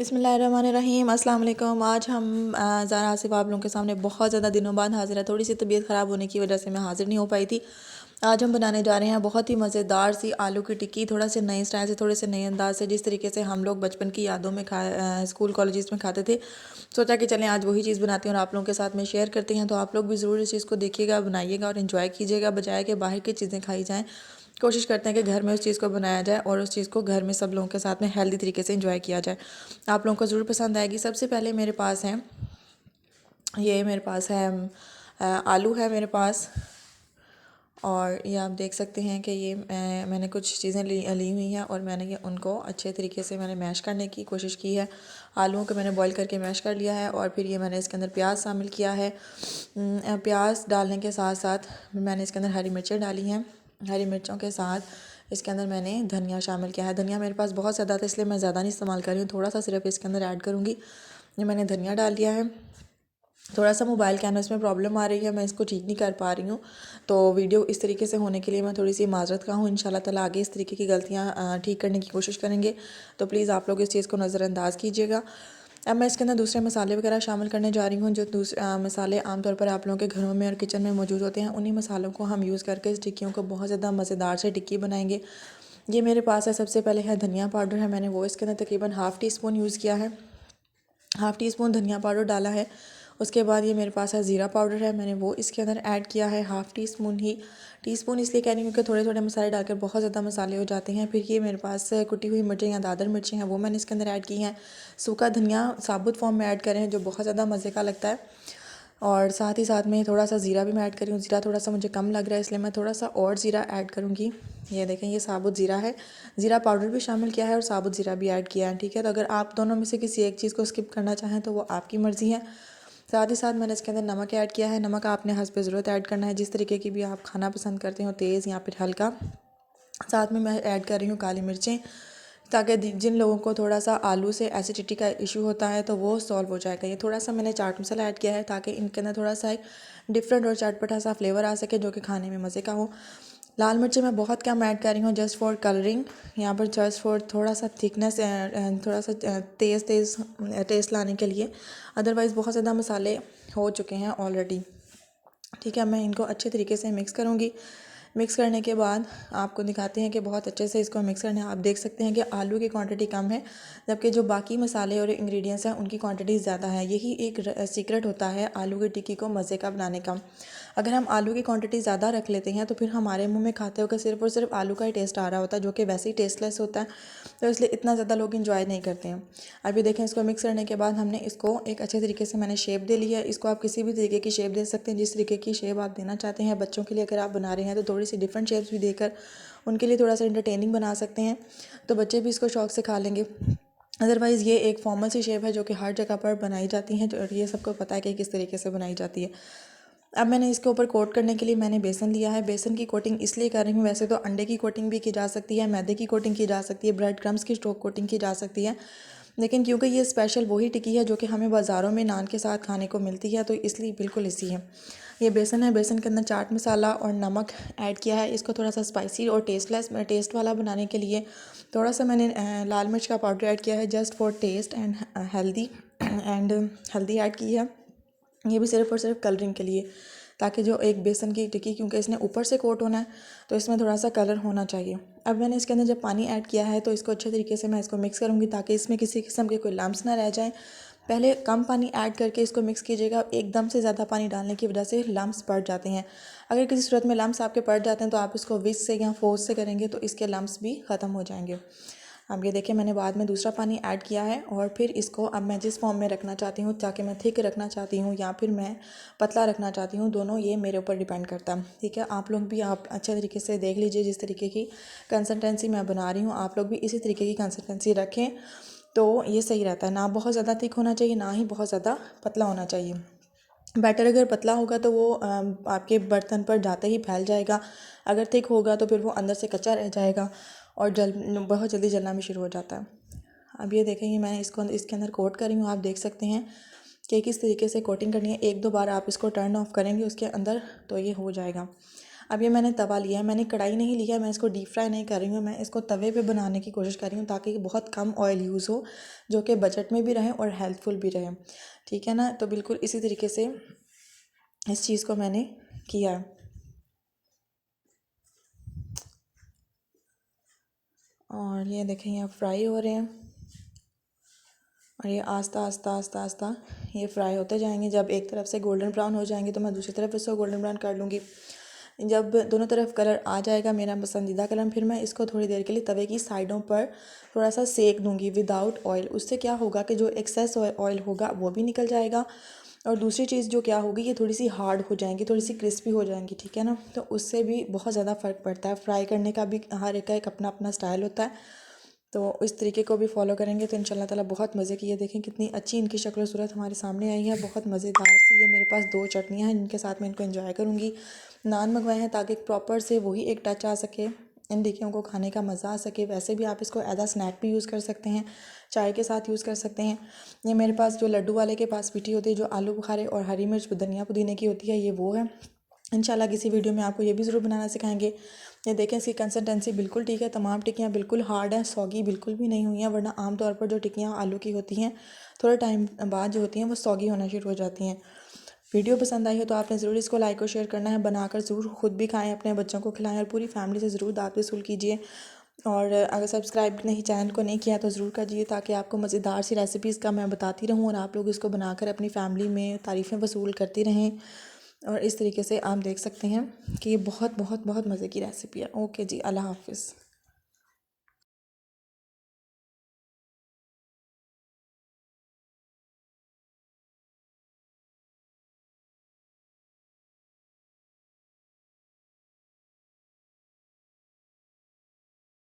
बिस्मिल्लाहिर्रहमानिर्रहीम अस्सलाम वालेकुम। आज हम ज़ारा आसिफ आप लोगों के सामने बहुत ज़्यादा दिनों बाद हाजिर है। थोड़ी सी तबीयत ख़राब होने की वजह से मैं हाजिर नहीं हो पाई थी। आज हम बनाने जा रहे हैं बहुत ही मज़ेदार सी आलू की टिक्की, थोड़ा से नए स्टाइल से, थोड़े से नए अंदाज से, जिस तरीके से हम लोग बचपन की यादों में स्कूल कॉलेजेस में खाते थे। सोचा कि चलें आज वही चीज़ बनाते हैं और आप लोगों के साथ में शेयर करते हैं। तो आप लोग भी ज़रूर इस चीज़ को देखिएगा, बनाइएगा और इन्जॉय कीजिएगा, बजाय कि बाहर की चीज़ें खाई जाएँ। कोशिश करते हैं कि घर में उस चीज़ को बनाया जाए और उस चीज़ को घर में सब लोगों के साथ में हेल्दी तरीके से एंजॉय किया जाए। आप लोगों को ज़रूर पसंद आएगी। सबसे पहले मेरे पास है आलू है मेरे पास। और ये आप देख सकते हैं कि ये मैंने कुछ चीज़ें ली हुई हैं और मैंने ये उनको अच्छे तरीके से मैंने मैश करने की कोशिश की है। आलूओं को मैंने बॉईल करके मैश कर लिया है और फिर ये मैंने इसके अंदर प्याज शामिल किया है। प्याज डालने के साथ साथ मैंने इसके अंदर हरी मिर्चें डाली हैं। हरी मिर्चों के साथ इसके अंदर मैंने धनिया शामिल किया है। धनिया मेरे पास बहुत ज़्यादा था इसलिए मैं ज़्यादा नहीं इस्तेमाल कर रही हूँ, थोड़ा सा सिर्फ इसके अंदर ऐड करूँगी। ये मैंने धनिया डाल दिया है। थोड़ा सा मोबाइल कैमरास में प्रॉब्लम आ रही है, मैं इसको ठीक नहीं कर पा रही हूँ, तो वीडियो इस तरीके से होने के लिए मैं थोड़ी सी माजरत का हूँ। इंशाल्लाह ताला आगे इस तरीके की गलतियाँ ठीक करने की कोशिश करेंगे, तो प्लीज़ आप लोग इस चीज़ को नज़रअंदाज कीजिएगा। अब मैं इसके अंदर दूसरे मसाले वगैरह शामिल करने जा रही हूँ। जो दूसरे मसाले आमतौर पर आप लोगों के घरों में और किचन में मौजूद होते हैं, उन्हीं मसालों को हम यूज़ करके इस टिक्कियों को बहुत ज़्यादा मज़ेदार से टिक्की बनाएंगे। ये मेरे पास है, सबसे पहले है धनिया पाउडर है, मैंने वो इसके अंदर तकरीबन हाफ़ टी स्पून यूज़ किया है। हाफ़ टी स्पून धनिया पाउडर डाला है। उसके बाद ये मेरे पास है ज़ीरा पाउडर है, मैंने वो इसके अंदर ऐड किया है हाफ़ टी स्पून ही। टी स्पून इसलिए कह रही हूँ क्योंकि थोड़े थोड़े मसाले डालकर बहुत ज़्यादा मसाले हो जाते हैं। फिर ये मेरे पास कुटी हुई मिर्चें या दादर मिर्चें हैं, वो मैंने इसके अंदर ऐड की हैं। सूखा धनिया साबुत फॉर्म में ऐड करें जो बहुत ज़्यादा मज़े का लगता है। और साथ ही साथ में थोड़ा सा ज़ीरा भी मैं ऐड कर रही हूँ। ज़ीरा थोड़ा सा मुझे कम लग रहा है इसलिए मैं थोड़ा सा और ज़ीरा ऐड करूँगी। ये देखें, ये साबुत ज़ीरा है। ज़ीरा पाउडर भी शामिल किया है और साबुत ज़ीरा भी ऐड किया है, ठीक है। तो अगर आप दोनों में से किसी एक चीज़ को स्किप करना चाहें तो वो आपकी मर्ज़ी है। साथ ही साथ मैंने इसके अंदर नमक ऐड किया है। नमक आपने हस्ब ज़रूरत ऐड करना है, जिस तरीके की भी आप खाना पसंद करते हो, तेज़ या फिर हल्का। साथ में मैं ऐड कर रही हूँ काली मिर्चें, ताकि जिन लोगों को थोड़ा सा आलू से एसिडिटी का इशू होता है तो वो सॉल्व हो जाएगा। ये थोड़ा सा मैंने चाट मसाला ऐड किया है ताकि इनके अंदर थोड़ा सा एक डिफरेंट और चटपटा सा फ्लेवर आ सके जो कि खाने में मज़े का हो। लाल मिर्चें मैं बहुत कम ऐड कर रही हूँ, जस्ट फॉर कलरिंग, यहाँ पर जस्ट फॉर थोड़ा सा थिकनेस, थोड़ा सा तेज़ तेज़ टेस्ट लाने के लिए। अदरवाइज़ बहुत ज़्यादा मसाले हो चुके हैं ऑलरेडी, ठीक है। मैं इनको अच्छे तरीके से मिक्स करूँगी। मिक्स करने के बाद आपको दिखाते हैं कि बहुत अच्छे से इसको मिक्स करना है। आप देख सकते हैं कि आलू की क्वांटिटी कम है, जबकि जो बाकी मसाले और इंग्रेडिएंट्स हैं उनकी क्वांटिटी ज़्यादा है। यही एक सीक्रेट होता है आलू की टिक्की को मज़े का बनाने का। अगर हम आलू की क्वांटिटी ज़्यादा रख लेते हैं तो फिर हमारे मुंह में खाते होकर सिर्फ और सिर्फ आलू का ही टेस्ट आ रहा होता है, जो कि वैसे ही टेस्टलेस होता है, तो इसलिए इतना ज़्यादा लोग इंजॉय नहीं करते हैं। अभी देखें, इसको मिक्स करने के बाद हमने इसको एक अच्छे तरीके से मैंने शेप दे ली है। इसको आप किसी भी तरीके की शेप दे सकते हैं, जिस तरीके की शेप आप देना चाहते हैं। बच्चों के लिए अगर आप बना रहे हैं तो थोड़ी सी डिफरेंट शेप्स भी देकर उनके लिए थोड़ा सा इंटरटेनिंग बना सकते हैं, तो बच्चे भी इसको शौक से खा लेंगे। अदरवाइज़ ये एक फॉर्मल सी शेप है जो कि हर जगह पर बनाई जाती है, और ये सबको पता है कि किस तरीके से बनाई जाती है। अब मैंने इसके ऊपर कोट करने के लिए मैंने बेसन लिया है। बेसन की कोटिंग इसलिए कर रही हूँ, वैसे तो अंडे की कोटिंग भी की जा सकती है, मैदे की कोटिंग की जा सकती है, ब्रेड क्रम्स की स्टोक कोटिंग की जा सकती है, लेकिन क्योंकि ये स्पेशल वही टिक्की है जो कि हमें बाज़ारों में नान के साथ खाने को मिलती है, तो इसलिए बिल्कुल इसी है। ये बेसन है, बेसन के अंदर चाट मसाला और नमक ऐड किया है। इसको थोड़ा सा स्पाइसी और टेस्ट वाला बनाने के लिए थोड़ा सा मैंने लाल मिर्च का पाउडर ऐड किया है, जस्ट फॉर टेस्ट एंड हल्दी ऐड की है। ये भी सिर्फ और सिर्फ कलरिंग के लिए, ताकि जो एक बेसन की टिक्की, क्योंकि इसने ऊपर से कोट होना है तो इसमें थोड़ा सा कलर होना चाहिए। अब मैंने इसके अंदर जब पानी ऐड किया है तो इसको अच्छे तरीके से मैं इसको मिक्स करूँगी ताकि इसमें किसी किस्म के कोई लम्स ना रह जाएँ। पहले कम पानी ऐड करके इसको मिक्स कीजिएगा, एकदम से ज़्यादा पानी डालने की वजह से लम्स पड़ जाते हैं। अगर किसी सूरत में लम्स आपके पड़ जाते हैं तो आप इसको विस्क से या फोर्स से करेंगे तो इसके लम्स भी ख़त्म हो जाएंगे। अब ये देखिए, मैंने बाद में दूसरा पानी ऐड किया है और फिर इसको अब मैं जिस फॉर्म में रखना चाहती हूँ, ताकि मैं थिक रखना चाहती हूँ या फिर मैं पतला रखना चाहती हूँ, दोनों ये मेरे ऊपर डिपेंड करता है, ठीक है। आप लोग भी आप अच्छे तरीके से देख लीजिए, जिस तरीके की कंसिस्टेंसी मैं बना रही हूँ आप लोग भी इसी तरीके की कंसिस्टेंसी रखें, तो ये सही रहता है। ना बहुत ज़्यादा थिक होना चाहिए, ना ही बहुत ज़्यादा पतला होना चाहिए। बैटर अगर पतला होगा तो वो आपके बर्तन पर जाते ही फैल जाएगा। अगर थिक होगा तो फिर वो अंदर से कच्चा रह जाएगा और बहुत जल्दी जलना भी शुरू हो जाता है। अब ये देखेंगे, मैं इसको इसके अंदर कोट कर रही हूँ। आप देख सकते हैं कि किस तरीके से कोटिंग करनी है। एक दो बार आप इसको टर्न ऑफ करेंगे उसके अंदर तो ये हो जाएगा। अब ये मैंने तवा लिया है, मैंने कढ़ाई नहीं लिया, मैं इसको डीप फ्राई नहीं कर रही हूँ, मैं इसको तवे पे बनाने की कोशिश कर रही हूँ ताकि बहुत कम ऑयल यूज़ हो, जो कि बजट में भी रहे और हेल्थफुल भी रहे। ठीक है ना। तो बिल्कुल इसी तरीके से इस चीज़ को मैंने किया है। और ये देखें यहाँ फ्राई हो रहे हैं और ये आस्ता आस्ता आस्ता आस्ता ये फ्राई होते जाएंगे। जब एक तरफ से गोल्डन ब्राउन हो जाएंगे तो मैं दूसरी तरफ इसको गोल्डन ब्राउन कर लूँगी। जब दोनों तरफ कलर आ जाएगा मेरा पसंदीदा कलर, फिर मैं इसको थोड़ी देर के लिए तवे की साइडों पर थोड़ा सा सेक दूँगी विदाउट ऑयल। उससे क्या होगा कि जो एक्सेस ऑयल होगा वो भी निकल जाएगा, और दूसरी चीज़ जो क्या होगी, ये थोड़ी सी हार्ड हो जाएंगी, थोड़ी सी क्रिस्पी हो जाएंगी। ठीक है ना। तो उससे भी बहुत ज़्यादा फ़र्क पड़ता है। फ्राई करने का भी हर एक का एक अपना अपना स्टाइल होता है, तो इस तरीके को भी फॉलो करेंगे तो इंशाल्लाह ताला बहुत मज़े की। ये देखें कितनी अच्छी इनकी शक्ल सूरत हमारे सामने आई है, बहुत मज़ेदार सी। ये मेरे पास 2 चटनियाँ हैं जिनके साथ मैं इनको एंजॉय करूँगी। नान मंगवाए हैं ताकि प्रॉपर से वही एक टच आ सके, इन टिक्कियों को खाने का मज़ा आ सके। वैसे भी आप इसको एज आ स्नैक भी यूज़ कर सकते हैं, चाय के साथ यूज़ कर सकते हैं। ये मेरे पास जो लड्डू वाले के पास पिटी होती है, जो आलू बुखारे और हरी मिर्च धनिया पुदीने की होती है, ये वो है। इंशाल्लाह किसी वीडियो में आपको ये भी ज़रूर बनाना सिखाएंगे। ये देखें इसकी कंसिस्टेंसी बिल्कुल ठीक है, तमाम टिक्कियाँ बिल्कुल हार्ड हैं, सौगी बिल्कुल भी नहीं हुई हैं। वरना आमतौर पर जो टिक्कियाँ आलू की होती हैं थोड़े टाइम बाद जो होती हैं वो सौगी होना शुरू हो जाती हैं। वीडियो पसंद आई हो तो आपने ज़रूर इसको लाइक और शेयर करना है, बनाकर ज़रूर खुद भी खाएं, अपने बच्चों को खिलाएं और पूरी फैमिली से ज़रूर दावत वसूल कीजिए। और अगर सब्सक्राइब नहीं चैनल को नहीं किया तो ज़रूर कीजिए ताकि आपको मज़ेदार सी रेसिपीज़ का मैं बताती रहूँ और आप लोग इसको बनाकर अपनी फैमिली में तारीफ़ें वसूल करती रहें। और इस तरीके से आप देख सकते हैं कि ये बहुत बहुत बहुत मज़े की रेसिपी है। ओके जी, अल्लाह हाफ़िज़।